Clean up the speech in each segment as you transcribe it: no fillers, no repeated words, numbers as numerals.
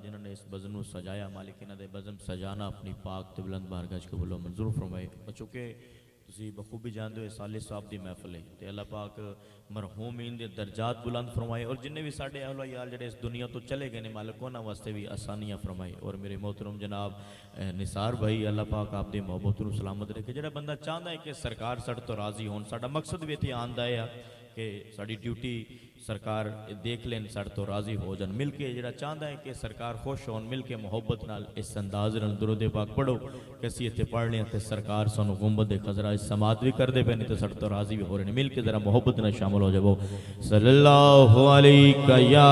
जिन्होंने इस बज़म को सजाया, मालिक इन्हां दे बज़म सजाना अपनी पाक ते बुलंद बारगाह च कबूल मंजूर फरमाए। चूँकि तुसीं बखूबी जानते हो साले साहब की महफिल है तो अल्लाह पाक मरहूमीन के दर्जात बुलंद फरमाए और जिन्हें भी साढ़े अहल यार जड़े इस दुनिया तो चले गए ने मालिक उन्होंने वास्ते भी आसानियाँ फरमाए। और मेरे मोहतरम जनाब निसार भाई अल्लाह पाक आपकी मोहब्बत को सलामत रखे। जो बंदा चाहता है कि सरकार साढ़े तो राजी हो, साडा मकसद भी इतने आंदा है कि साड़ी ड्यूटी सरकार देख लें, साढ़े तो राजी हो जान मिल के। जो चाहता है कि सरकार खुश हो, मिल के मुहब्बत नाल इस अंदाज नाल दुरूद पाक पढ़ो कि असीं इत्थे पढ़ लें तो सरकार सानू गुंबद खजरा समात भी करते पे नहीं तो साढ़े तो राजी भी हो रहे हैं। मिल के जरा मुहब्बत नाल शामिल हो जाओ। सल्लल्लाहु अलैहि या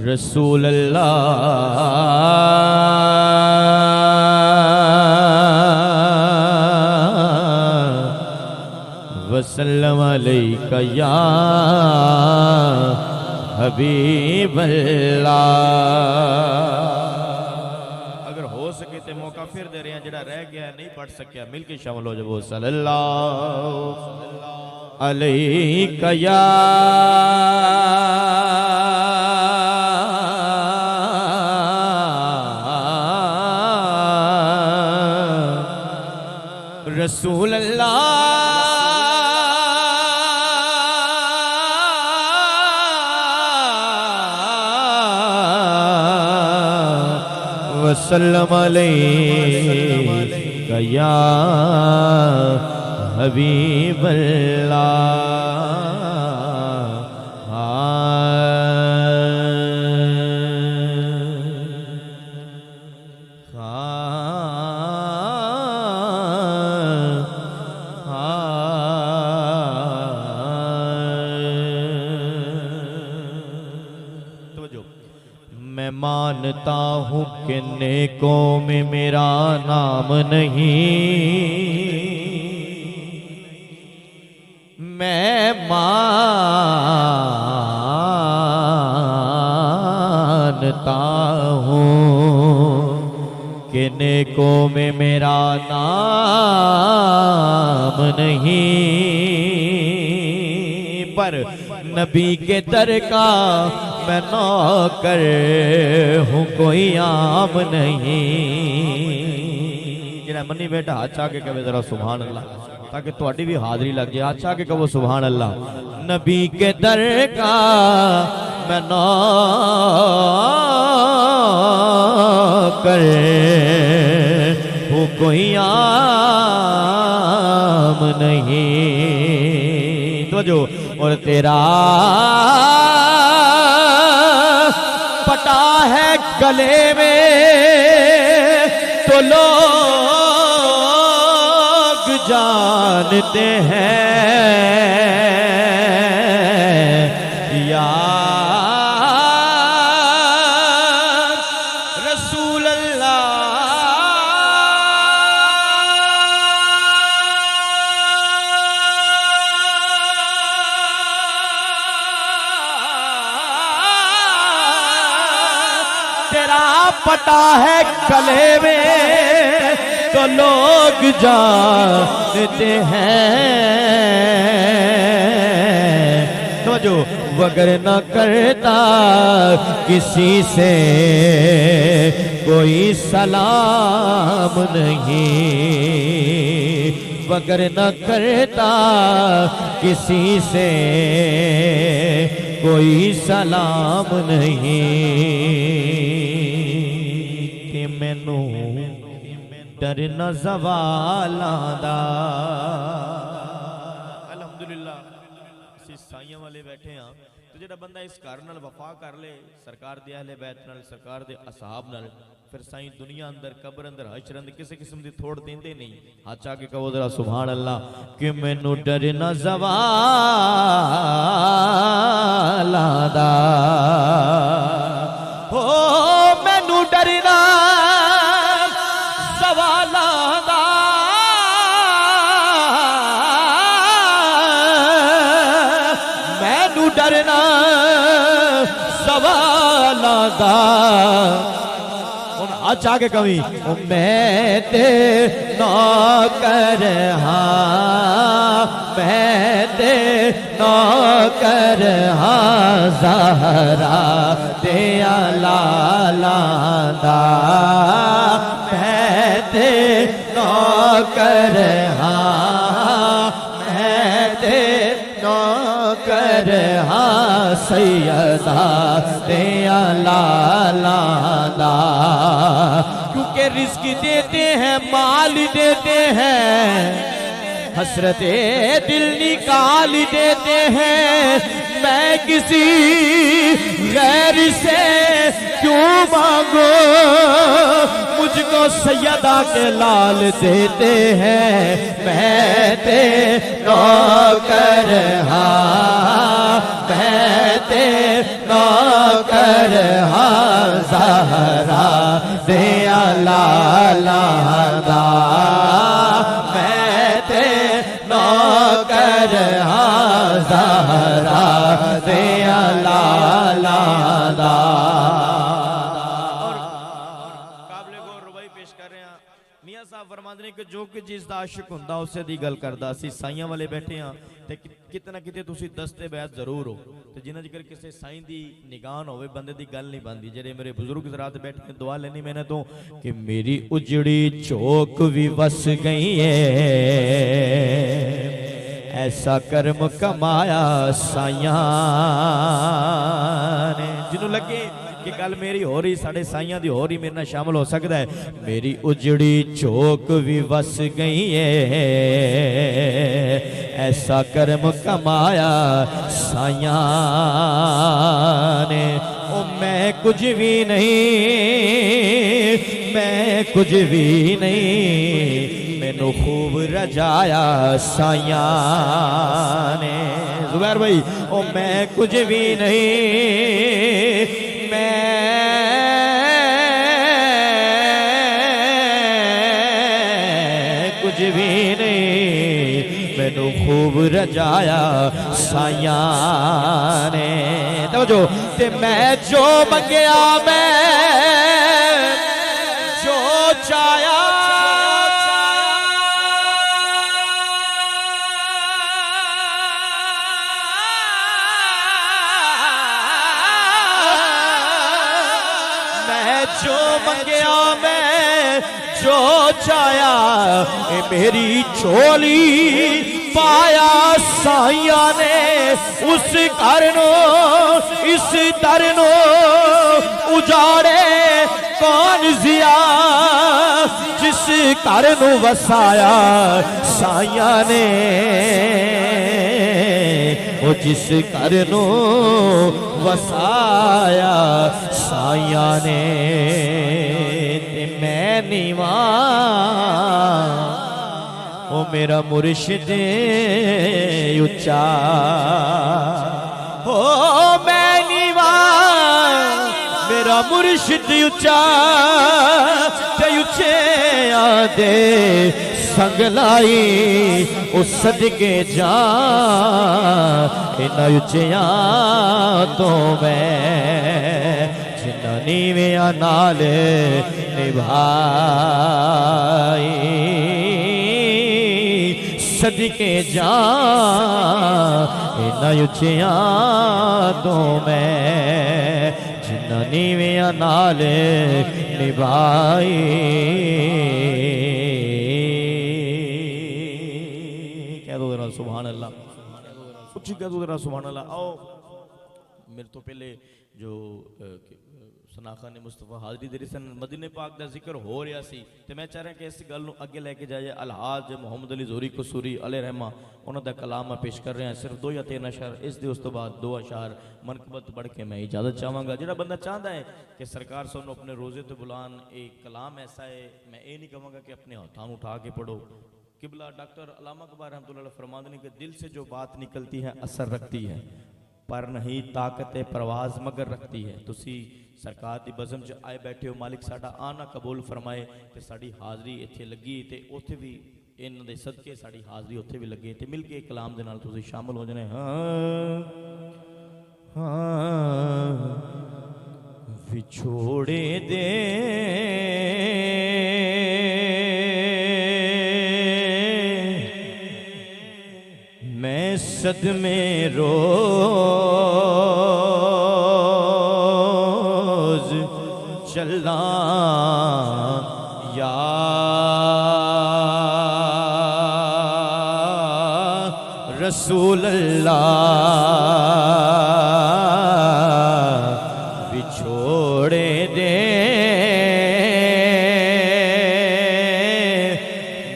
रसूल अल्लाह वसल्लम अलैका या हबीब अल्लाह। अगर हो सके तो मौका फिर दे रहे हैं, जरा रह गया नहीं पढ़ सकिया मिल के शामिल हो जाओ। सल्लल्लाहु अलैका या रसूल अल्लाह वसल्लम अलैका या हबीब मानता हूँ कि नेकों में मेरा नाम नहीं, मैं मानता हूँ कि नेकों में मेरा नाम नहीं, पर नबी के दर का मैं नौकर हूँ कोई आम नहीं। जरा मनी बेटा हाथ आके कहे जरा सुभान अल्लाह, ताकि थोड़ी भी हाजरी लग जाए। हाथ आके कहो सुभान अल्लाह। नबी के दर का मैं नौकर हूँ कोई आम नहीं। तो जो और तेरा पटा है गले में तो लोग जानते हैं या रसूल अल्लाह। तेरा पटा है गले में तो लोग जानते हैं, तो जो वगर न करता किसी से कोई सलाम नहीं, वगर न करता किसी से कोई सलाम नहीं। कि मैनू डर न ज़वालां दा। अल्हम्दुलिल्लाह असीं साइयां वाले बैठे हाँ, तो जो बंदा इस घर नाल वफा कर ले सरकार दे अहले बैत नाल, सरकार दे असहाब नाल, फिर साईं दुनिया अंदर कब्र अंदर हशर अंदर किसी किस्म की थोड़ देंदे नहीं। हाथ आके कहो जरा सुभान अल्लाह। कि मैनू डर न ज़वालां दा, हो मैनू डरना ज़वालां दा, मैनू डरना ज़वालां दा। सच आके कभी मैं ते नौकर हाँ मैं ते नौकर हाँ ज़हरा दिया लाला दा मैं ते नौकर हाँ मैं ते नौकर हाँ सैयदा दिया लाला दा क्योंकि रिस्क देते हैं माल देते हैं हसरते दिल निकाल देते हैं मैं किसी गैर से क्यों मांगो मुझको सैयदा के लाल देते हैं मैं ते नौकर हाँ मैं ते नौकर हाँ ज़हरा दिया लाला दा मैं ते नौकर हाँ ज़हरा दिया लाला दा मियाँ साहब फरमाते ने कि जो कि जिस दा आशिक हुंदा उसे दी गल करदा सी साइयां वाले बैठे हाँ ते कितना किते तुसी दस्ते बैत जरूर हो ते जिन्ना जिकर किसी साईं दी निगाह होवे बंदे दी गल नहीं बनदी जेड़े मेरे बुजुर्ग रात बैठ के दुआ लेनी मैंने तो कि मेरी उजड़ी चौक भी वस गई है ऐसा कर्म कमाया साइयां ने जिन्हों लगे कि गल मेरी हो रही साढ़े साइयां दी हो रही मेरे नाल शामिल हो सकता है मेरी उजड़ी चौक भी वस गई है ऐसा कर्म कमाया साइयां ने ओ मैं कुछ भी नहीं मैं कुछ भी नहीं मैनू खूब रजाया साइयां ने जुबैर भाई ओ मैं कुछ भी नहीं कुछ भी नहीं मैनू खूब रजाया साइयां ने तो जो ते मैं जो मंगया मैं जो चाया जो मंगया मैं जो चाया मेरी चोली पाया साइया ने उस करनो इस तरनो उजाड़े कौन जिया जिस करनो वसाया साइया ने वो जिस करनो वसाया साइया ने मैं नीवा ओ मेरा मुर्शिद उच्चा हो मैं नीवा मेरा मुर्शिद उच्चा ते उच्चे आदे संगलाई उस सदके जा इन उच्चिया तो मैं जिन्ना नीविया नाल निभाई सदके जा इन उच्चिया तो मैं जिन्ना नीविया नाल निभाई सुभान अल्लाह कुछ कह दो जरा सुभान अल्लाह आओ मेरे तो पहले जो सनाखा ने मुस्तफा हाजरी दे सन मदीने पाक का जिक्र हो रहा सी ते मैं चाह रहा कि इस गल नूं अगे लेके जाए अलहाज मुहम्मद अली जोरी कसूरी अले रहमा उन्हों का कलाम मैं पेश कर रहा हैं सिर्फ 2 या 3 अशार इस दे उस तो बाद 2 अशार मनकबत पढ़ के मैं इजाजत चाहवागा जो बंदा चाहता है कि सरकार सानू अपने रोजे तो बुलान एक कलाम ऐसा है मैं ये नहीं कहूँगा कि अपने हाथों उठा के पढ़ो किबला डॉक्टर अल्लामा इकबाल रहमतुल्लाह फरमाते हैं कि दिल से जो बात निकलती है असर रखती है पर नहीं ताकत परवाज मगर रखती है तुसी सरकार की बज़म च आए बैठे हो मालिक साडा आना कबूल फरमाए तो साड़ी हाज़री इत्थे लगी तो उत्थे भी इन्हां दे सदके साड़ी हाज़री उत्थे भी लगे तो मिल के कलाम दे नाल तुसी शामिल हो जाने हाँ विछोड़े दे मैं सदमे रोज चला या रसूल अल्लाह विछोड़े दे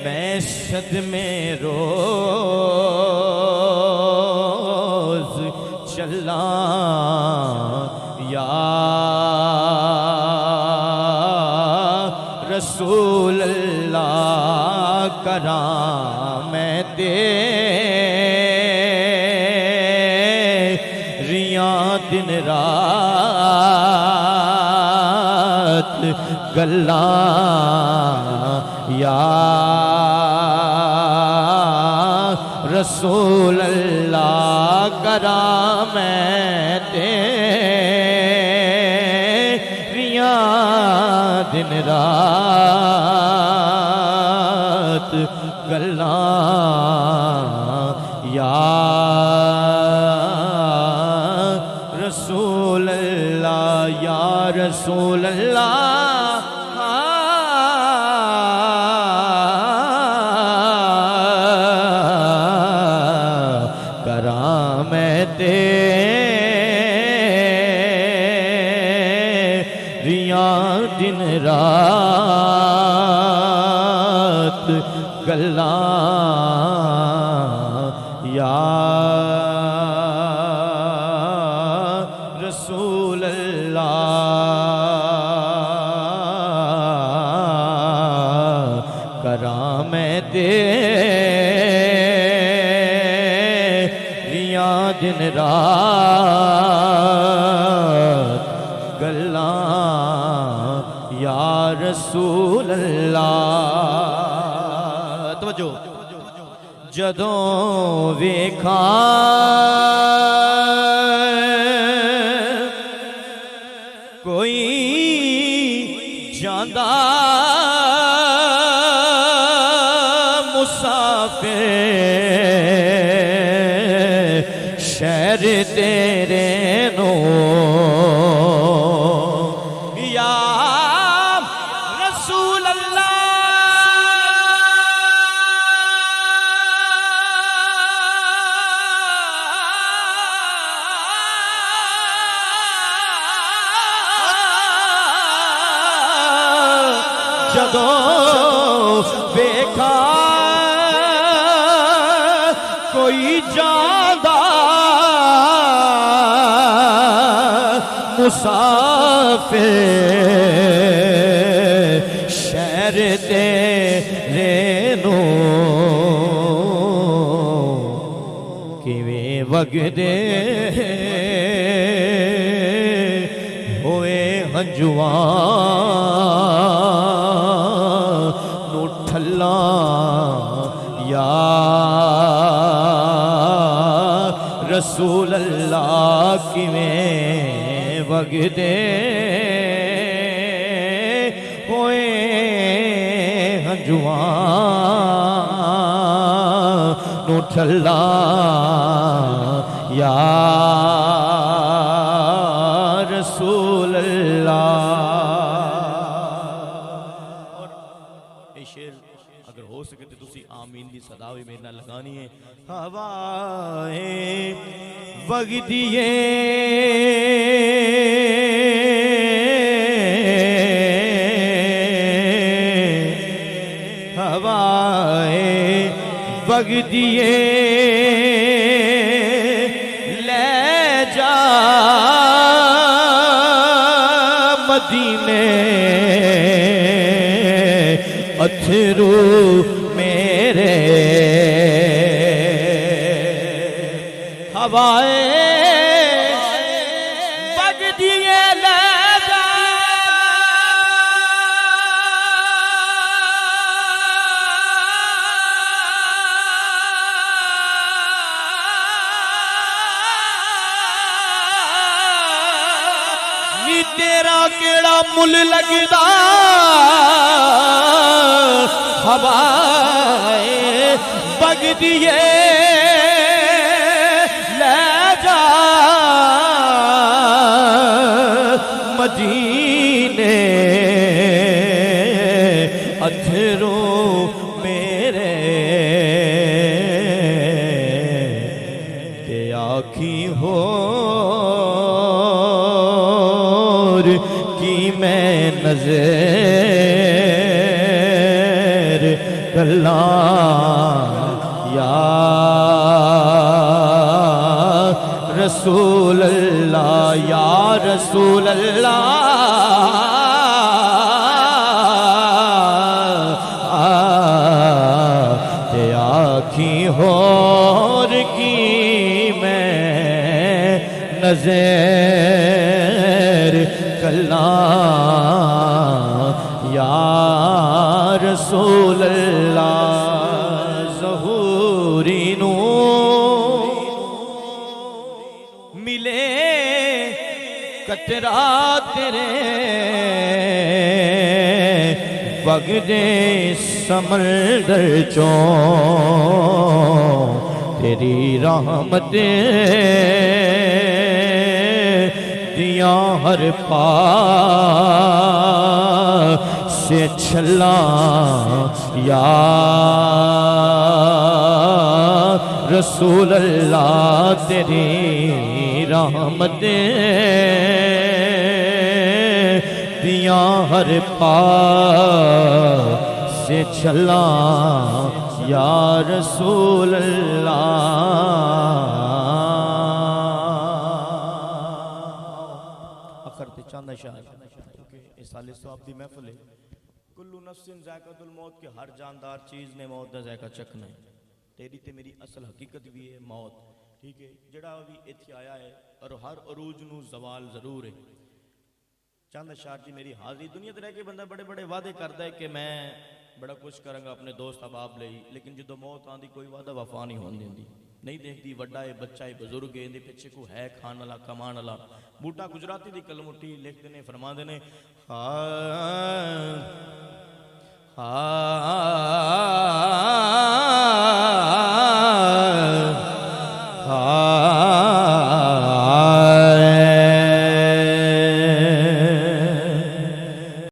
मैं सदमे रोज चला या रसूल अल्लाह करा मैं तेरियां दिन रात गल्लां या रसूल अल्लाह करा मैं तेरियां दिन रात गल्लां या रसूल अल्लाह या रसूल अल्लाह करा मैं तेरियां दिन रात गल्लां या रसूल अल्लाह करा मैं तेरियां दिन रात गल्लां या रसूल अल्लाह। तवज्जो जदों वेखा कोई जांदा मुसाफिर शहर तेरे नो या रसूल अल्लाह जदों देखा कोई जादा मुसाफिर शहर तेरे नो किवें वगदे होए हंजुआ ठल्ला या रसूल अल्लाह किवें वगदे होए हंजुआ नु ठल्ला या रसूल अल्लाह। शेर अगर हो सके तो तुसी आमीन दी सदा भी मेरे नाल लगानी है। हवाएं वगदिए हवाएं वगदिए ले जा मदीने अथरू मेरे हवाएं वगदिए ले जा तेरा केड़ा मुल लगदा हवाए बगदिए ले जा मदीने अथरू मेरे ते आखी हो की मैं नज़र कला या रसूल अल्लाह या रसूल अल्लाह ते आखी होर की मैं नज़र कला या रसूल अल्लाह ज़हूरी नू मिले कतरा तेरे वगदे समंदर चों तेरी रहमत दिया हर पास से छला या रसूल अल्लाह तेरी रहमत दिया हर पास से छला या रसूल अल्लाह। अखर ते चांदा शाह क्योंकि इस साल सवाब दी महफिल है। कुल्लू नफ्सिन ज़ायक़तुल मौत के हर जानदार चीज़ ने मौत का जायका चखना है। तेरी ते मेरी असल हकीकत भी है मौत, ठीक है। जड़ा भी इत्थे आया है और हर अरूज नू जवाल जरूर है। चंद शार जी मेरी हाजिरी दुनिया ते रह के बंदा बड़े बड़े वादे करता है कि मैं बड़ा कुछ करूँगा अपने दोस्त अहबाब लई, लेकिन जो मौत आती कोई वादा वफा नहीं होने देती, नहीं देखती वड्डा है बच्चा है बुजुर्ग है, इहदे पिछे को है खान वाला कमान वाला। बूटा गुजराती दी कलमुट्टी लिखते ने फरमाते ने हाँ